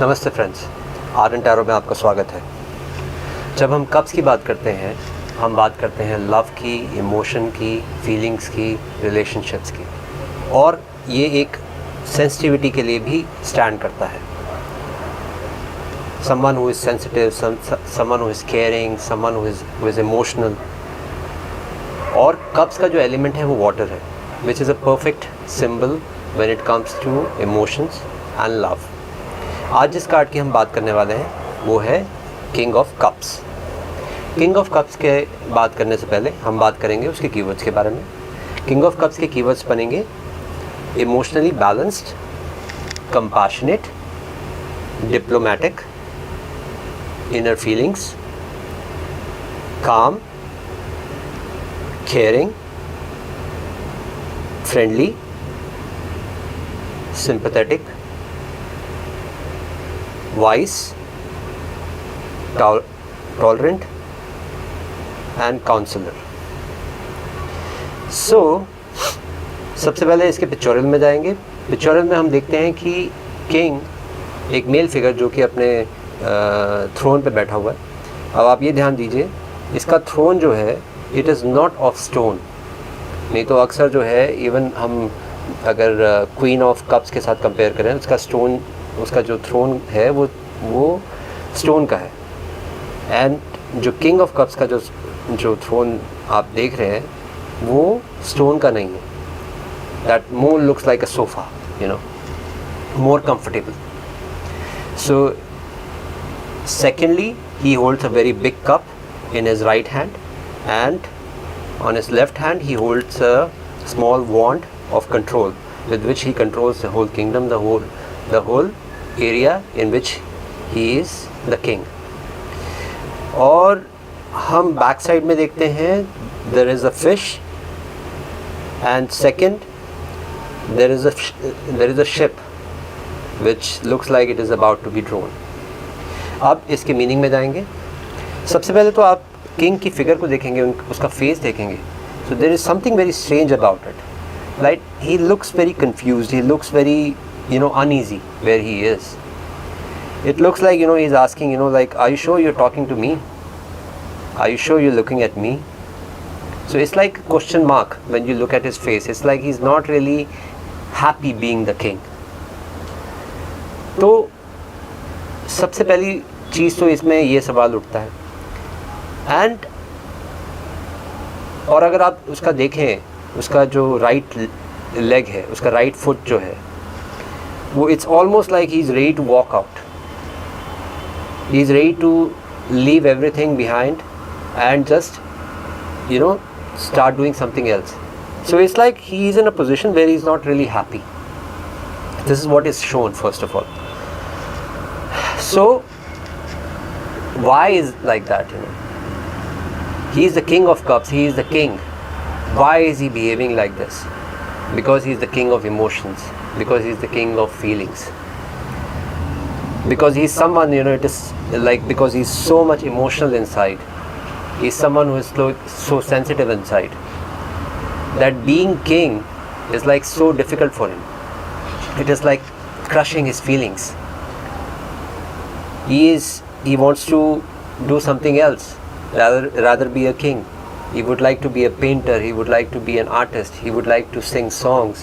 नमस्ते friends, are N tarot में आपका स्वागत है। जब हम कप्स की बात करते हैं, हम बात करते हैं लव की, इमोशन की, फीलिंग्स की, रिलेशनशिप्स की, और ये एक सेंसिटिविटी के लिए भी स्टैंड करता है। someone who is sensitive, someone who is caring, someone who is emotional। और कप्स का जो एलिमेंट है वो वाटर है, which is a perfect symbol when it comes to emotions and love। आज जिस कार्ड की हम बात करने वाले हैं वो है king of cups. King of cups के बात करने से पहले हम बात करेंगे उसके कीवर्ड्स के बारे में। किंग ऑफ कप्स के कीवर्ड्स बनेंगे emotionally balanced, compassionate, diplomatic, inner feelings, calm, caring, friendly, sympathetic, wise, tolerant and counselor। So सबसे पहले इसके पिक्चोरियल में जाएंगे। पिक्चोरियल में हम देखते हैं कि किंग एक मेल फिगर जो कि अपने थ्रोन पे बैठा हुआ है। अब आप ये ध्यान दीजिए, इसका थ्रोन जो है it is not of stone. नहीं तो अक्सर जो है इवन हम अगर क्वीन ऑफ कप्स के साथ कंपेयर करें, उसका जो थ्रोन है वो स्टोन का है। एंड जो किंग ऑफ कप्स का जो थ्रोन आप देख रहे हैं वो स्टोन का नहीं है। That more looks like a sofa, more comfortable. So secondly, he holds a very big cup in his right hand, and on his left hand he holds a small wand of control with which he controls the whole kingdom, the whole area in which he is the king। और हम back side में देखते हैं there is a fish, and second there is a ship which looks like it is about to be drawn। अब इसके meaning में जाएंगे। सबसे पहले तो आप किंग की फिगर को देखेंगे, उसका फेस देखेंगे। So there is something very strange about it. Like he looks very confused, he looks very uneasy where he is। It looks like he is asking like, are you sure you're talking to me? Are you sure you're looking at me? So it's like a question mark when you look at his face। It's like he's not really happy being the king। तो सबसे पहली चीज़ तो इसमें ये सवाल उठता है। And और अगर आप उसका देखें, उसका जो राइट लेग है, उसका राइट फुट जो है वो it's almost like he is ready to walk out. He is ready to leave everything behind and just start doing something else. So it's like he is in a position where he is not really happy. This is what is shown first of all. So why is like that? He is the king of cups, he is the king. Why is he behaving like this? Because he is the king of emotions, because he is the king of feelings, because he is someone, it is like because he is so much emotional inside. He is someone who is so sensitive inside that being king is like so difficult for him. It is like crushing his feelings. He wants to do something else, rather be a king. He would like to be a painter, he would like to be an artist, he would like to sing songs,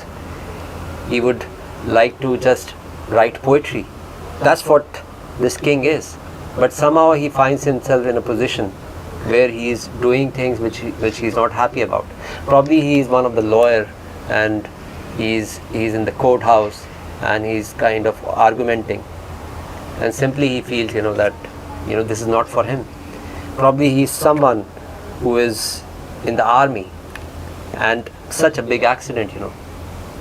he would like to just write poetry. That's what this king is. But somehow he finds himself in a position where he is doing things which he is not happy about. Probably he is one of the lawyer and he is in the courthouse and he is kind of argumenting, and simply he feels that this is not for him. Probably he is someone who is in the army and such a big accident,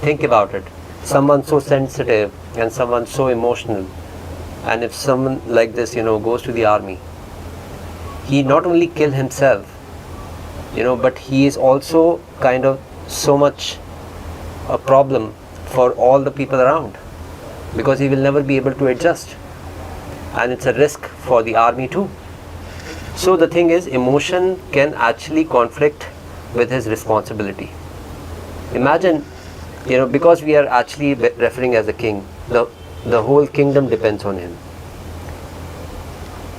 think about it, someone so sensitive and someone so emotional, and if someone like this goes to the army, he not only kill himself, but he is also kind of so much a problem for all the people around, because he will never be able to adjust, and it's a risk for the army too। So the thing is, emotion can actually conflict with his responsibility। Imagine, because we are actually referring as a king, the whole kingdom depends on him,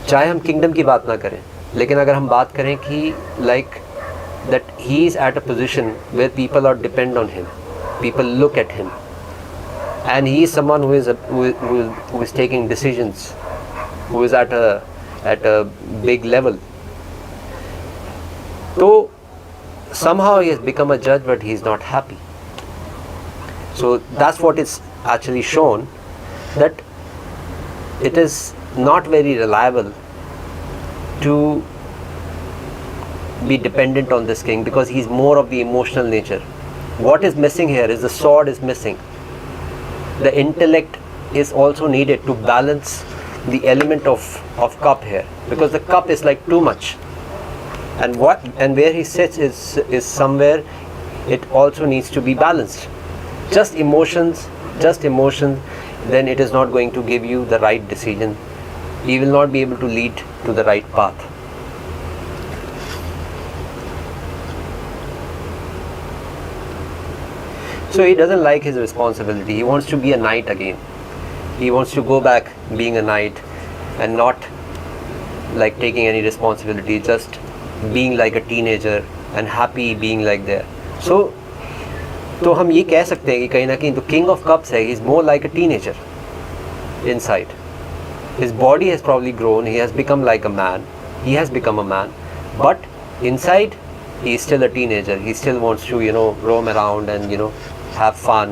चाहे हम kingdom की बात ना करें, लेकिन अगर हम बात करें कि like that he is at a position where people are depend on him, people look at him, and he is someone who is taking decisions, who is at a big level. So somehow he has become a judge, but he is not happy. So that's what is actually shown, that it is not very reliable to be dependent on this king, because he is more of the emotional nature. What is missing here is the sword is missing. The intellect is also needed to balance the element of cup here, because the cup is like too much, and where he sits is somewhere it also needs to be balanced. Just emotions, then it is not going to give you the right decision. You will not be able to lead to the right path. So he doesn't like his responsibility. He wants to be a knight again. He wants to go back being a knight and not like taking any responsibility, just being like a teenager and happy being like there. So तो हम ये कह सकते हैं कि कहीं ना कहीं तो king of cups है, he is more like a teenager inside. His body has probably grown, he has become like a man, he has become a man, but inside he is still a teenager. He still wants to, roam around and, have fun,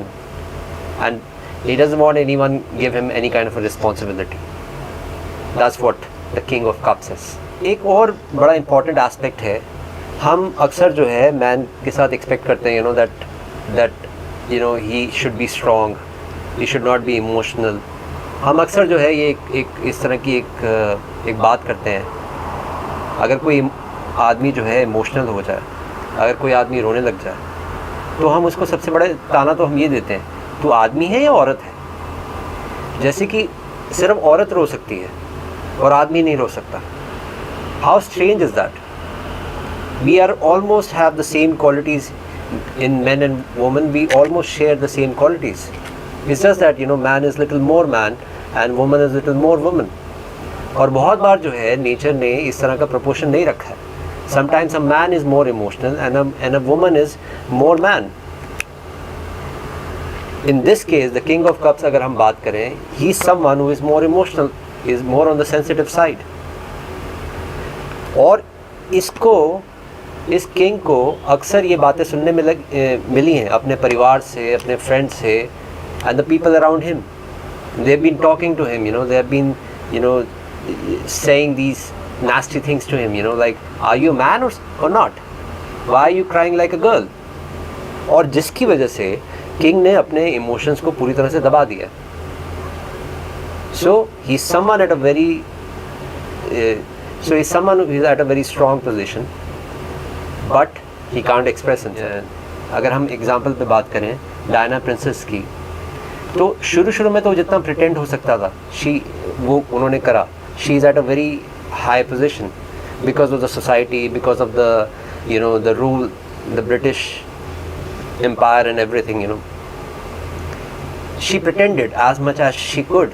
and he doesn't want anyone give him any kind of a responsibility. That's what the king of cups is. एक और बड़ा important aspect है, हम अक्सर जो है man के साथ expect करते हैं, that he should be strong, he should not be emotional. हम अक्सर जो है ये एक इस तरह की एक बात करते हैं, अगर कोई आदमी जो है इमोशनल हो जाए, अगर कोई आदमी रोने लग जाए, तो हम उसको सबसे बड़ा ताना तो हम ये देते हैं, तू आदमी है या औरत है? जैसे कि सिर्फ औरत रो सकती है और आदमी नहीं रो सकता. How strange is that? We are almost have the same qualities in men and women. We almost share the same qualities. It's just that man is little more man and woman is little more woman. और बहुत बार जो है nature ने इस तरह का proportion नहीं रखा है. Sometimes a man is more emotional and a woman is more man. In this case, the king of cups अगर हम बात करें, he is someone who is more emotional, is more on the sensitive side. और इस king को अक्सर ये बातें सुनने में मिली हैं अपने परिवार से, अपने फ्रेंड्स से, and the people around him. They've been talking to him, they have been, saying these nasty things to him, like, are you a man or not? Why are you crying like a girl? और जिसकी वजह से king ने अपने emotions को पूरी तरह से दबा दिया. So he's someone at a very strong position, but he can't express himself. अगर हम एग्जाम्पल पे बात करें डायना प्रिंसेस की, तो शुरू में तो जितना प्रिटेंड हो सकता था वो उन्होंने करा. She is at a very high position because of the society, because of the rule, the British empire and everything. She pretended as much as she could,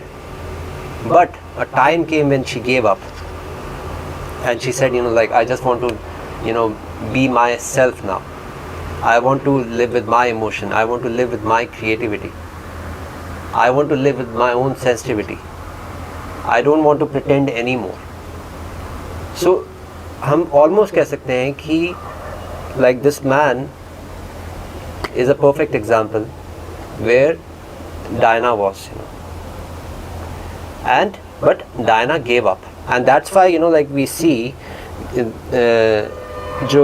but a time came when she gave up and she said, like, I just want to, be myself now. I want to live with my emotion. I want to live with my creativity. I want to live with my own sensitivity. I don't want to pretend anymore. So, हम almost कह सकते हैं कि like this man is a perfect example where Diana was, but Diana gave up, and that's why like we see जो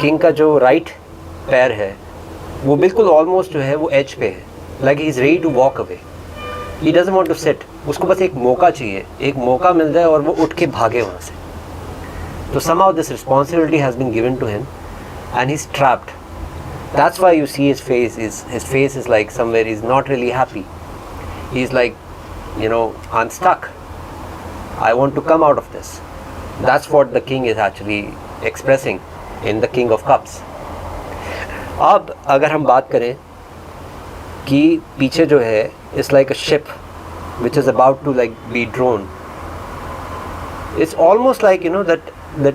king का जो right पैर है वो बिल्कुल ऑलमोस्ट जो है वो एज पे है, like he is ready to walk away. He doesn't want to sit. उसको बस एक मौका चाहिए, एक मौका मिल जाए और वो उठ के भागे वहाँ से. तो somehow this responsibility has been given to him and he's trapped. That's why you see his face is like somewhere he's not really happy. He's like, I'm stuck. I want to come out of this. That's what the king is actually expressing in the King of Cups. अब अगर हम बात करें कि पीछे जो है it's like a ship which is about to like be drawn It's almost like, that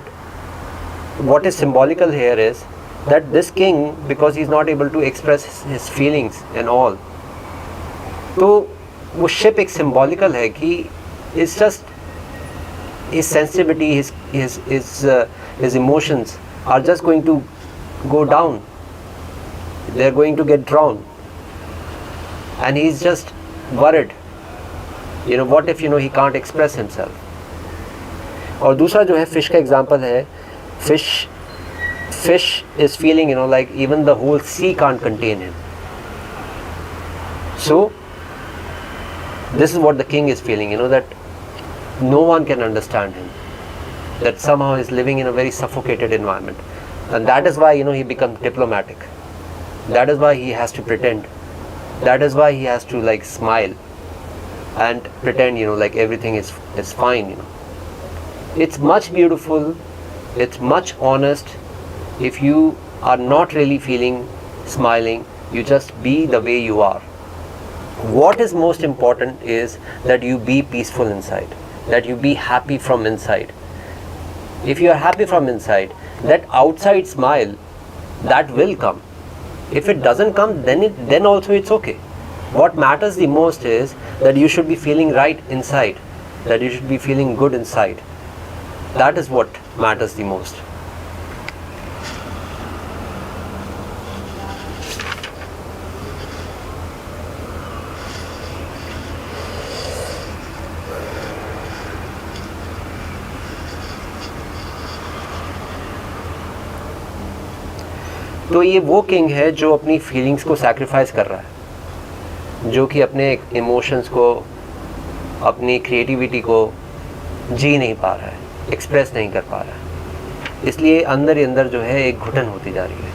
what is symbolical here is that this king, because he's not able to express his feelings and all, तो वो ship एक symbolical है कि it's just his sensitivity, his emotions are just going to go down. They're going to get drowned, and he's just worried. What if he can't express himself? और दूसरा जो है fish का एग्जांपल है, fish is feeling, like even the whole sea can't contain him. So this is what the king is feeling, that no one can understand him, that somehow he's living in a very suffocated environment, and that is why he becomes diplomatic. That is why he has to pretend. That is why he has to like smile and pretend, like everything is fine. It's much beautiful, it's much honest. If you are not really feeling smiling, you just be the way you are. What is most important is that you be peaceful inside, that you be happy from inside. If you are happy from inside, that outside smile, that will come. If it doesn't come, then also it's okay. What matters the most is that you should be feeling right inside, that you should be feeling good inside. That is what matters the most. तो ये वो king है जो अपनी feelings को sacrifice कर रहा है, जो कि अपने इमोशंस को, अपनी क्रिएटिविटी को जी नहीं पा रहा है, एक्सप्रेस नहीं कर पा रहा है, इसलिए अंदर ही अंदर जो है एक घुटन होती जा रही है.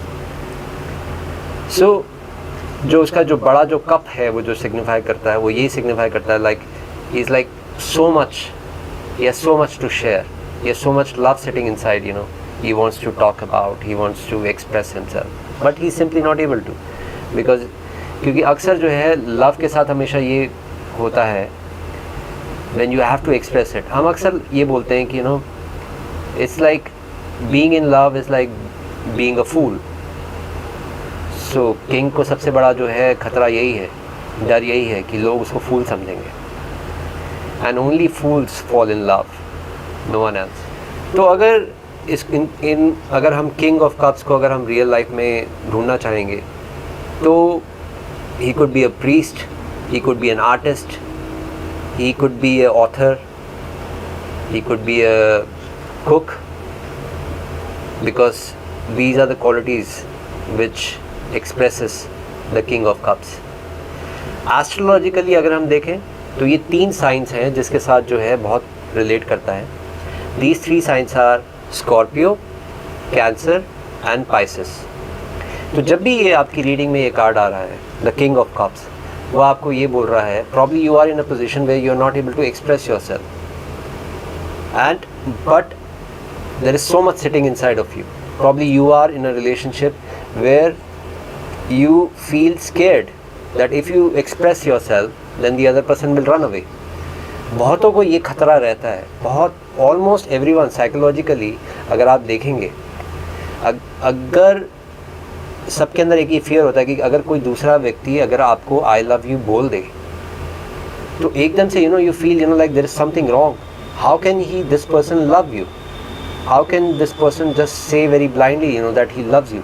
जो उसका जो बड़ा जो कप है वो जो सिग्निफाई करता है, वो यही सिग्निफाई करता है like he is like so much, he has so much to share, he has so much love sitting inside, he wants to talk about, he wants to express himself, but he's simply not able to, because क्योंकि अक्सर जो है love के साथ हमेशा ये होता है, when you have to express it, हम अक्सर ये बोलते हैं कि it's like being in love is like being a fool. So king को सबसे बड़ा जो है खतरा यही है, डर यही है कि लोग उसको फूल समझेंगे, and only fools fall in love, no one else. तो अगर अगर हम किंग ऑफ कप्स को अगर हम रियल लाइफ में ढूंढना चाहेंगे, तो he could be a priest, he could be an artist, he could be a author, he could be a cook, because these are the qualities which expresses the king of cups. Astrologically अगर हम देखें तो ये 3 science हैं जिसके साथ जो है बहुत रिलेट करता है. These 3 signs are Scorpio, cancer and Pisces. तो जब भी ये आपकी रीडिंग में ये कार्ड आ रहा है, द किंग ऑफ कप्स, वो आपको ये बोल रहा है probably you are in a position where you are not able to express yourself, and but there is so much sitting inside of you. Probably you are in a relationship where you feel scared that if you express yourself then the other person will run away. बहुतों को ये खतरा रहता है, बहुत almost everyone psychologically अगर आप देखेंगे, अगर सबके अंदर एक ही फियर होता है कि अगर कोई दूसरा व्यक्ति अगर आपको आई लव यू बोल दे तो एकदम से you feel like there is something wrong. How can he this person love you, how can this person just say very blindly that he loves you.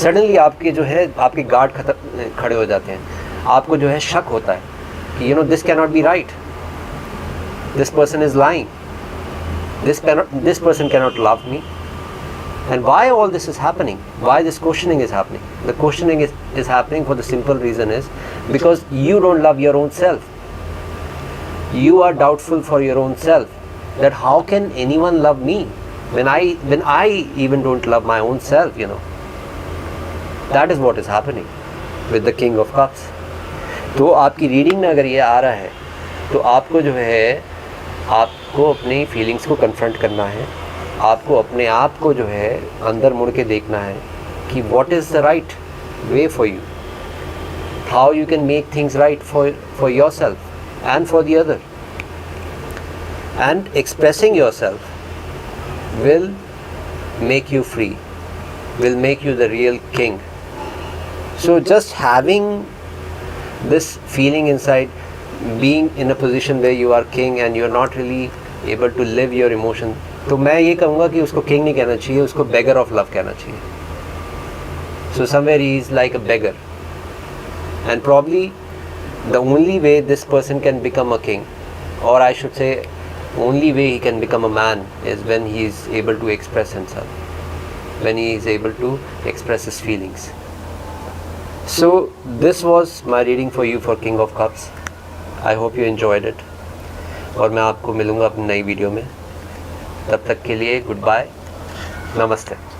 Suddenly आपके जो है आपके गार्ड खड़े हो जाते हैं, आपको जो है शक होता है कि this can not be right, this person is lying, this person cannot love me. And why all this is happening, why this questioning is happening? The questioning is happening for the simple reason is because you don't love your own self. You are doubtful for your own self, that how can anyone love me when I even don't love my own self. That is what is happening with the king of cups. तो आपकी reading में अगर ये आ रहा है तो आपको जो है आपको अपनी फीलिंग्स को कन्फ्रंट करना है, आपको अपने आप को जो है अंदर मुड़ के देखना है कि what is the right way for you, how you can make things right for your self and for the other. and expressing yourself will make you free, will make you the real king. So just having this feeling inside, being in a position where you are king and you are not really able to live your emotion, तो मैं ये कहूँगा कि उसको king नहीं कहना चाहिए, उसको beggar of love कहना चाहिए. So somewhere he is like a beggar, and probably the only way this person can become a king, or I should say only way he can become a man, is when he is able to express himself, when he is able to express his feelings. So this was my reading for you for King of Cups. I hope you enjoyed it. और मैं आपको मिलूँगा अपनी नई video में. तब तक के लिए गुड बाय, नमस्ते.